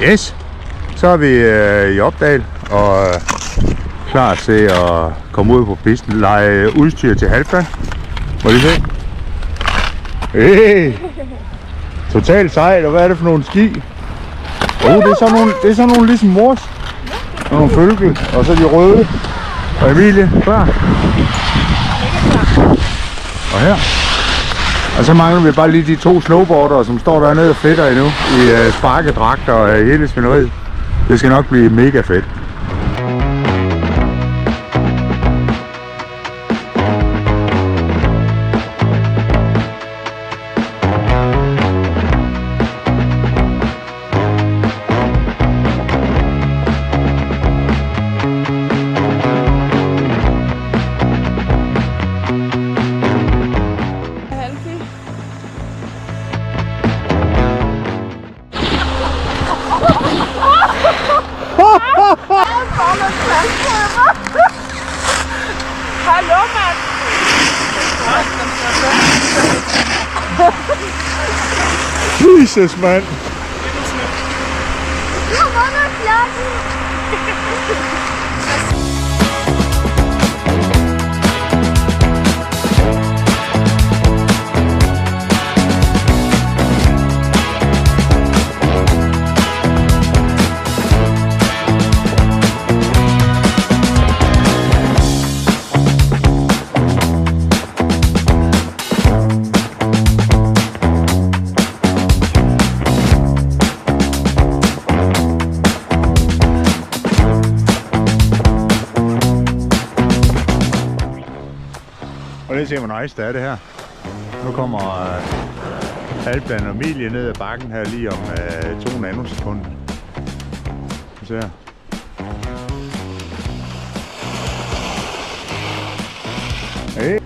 Yes, så er vi i Opdal og klar til at komme ud på pisten, lege udstyr til Halfdan. Må I se? Hey! Totalt sejt, og hvad er det for nogle ski? Det er sådan nogle ligesom mors. Nogle følge, og så de røde. Og Emilie, klar. Og her. Og så mangler vi bare lige de 2 snowboardere, som står dernede og fedter endnu i sparkedragter og hele svineriet. Det skal nok blive mega fedt. Hallo, mand! Jesus, mand! Og det ser hvor nice det er det her. Nu kommer Halfdan og Emilie ned ad bakken her lige om 2 nanosekunder. Vi ser. Hey.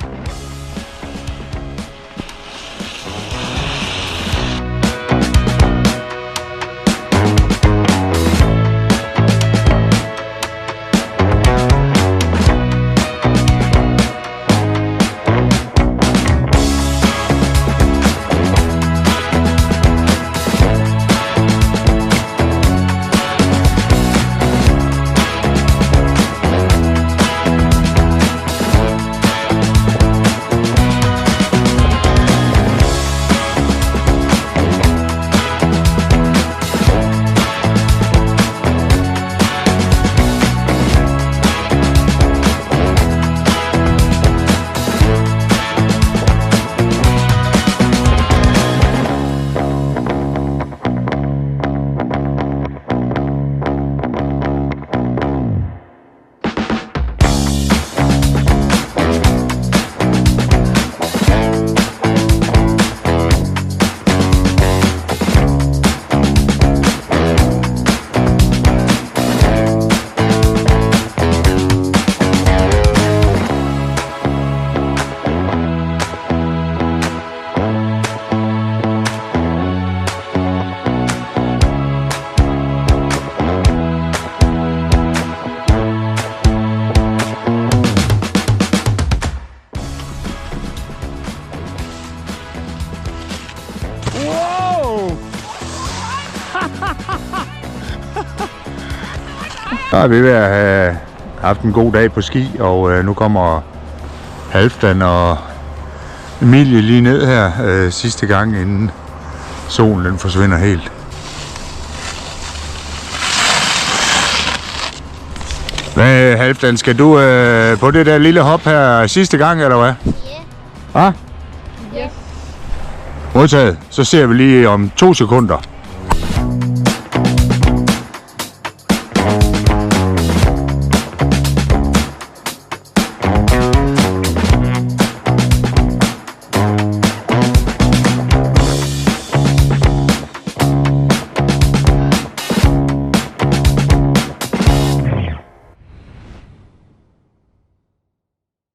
Så er vi ved at have haft en god dag på ski, og nu kommer Halfdan og Emilie lige ned her sidste gang, inden solen den forsvinder helt. Hvad, Halfdan, skal du på det der lille hop her sidste gang, eller hvad? Ja. Ah? Ja. Modtaget. Så ser vi lige om 2 sekunder.